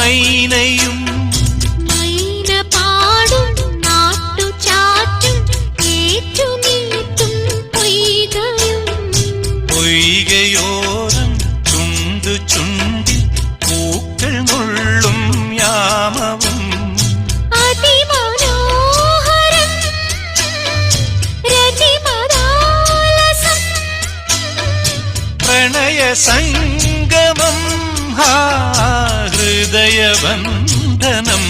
മൈനയും മൈന പാടും നാട്ടുചാറ്റും ഏറ്റുനീട്ടും പൊയ്കയും പൊയ്കയോരം ചുണ്ടു ചുണ്ടിൽ പൂക്കൾ മുള്ളും യാമവും അതിമനോഹരം രതിമദാലസം പ്രണയ സംഗമം ഹൃദയബന്ധനം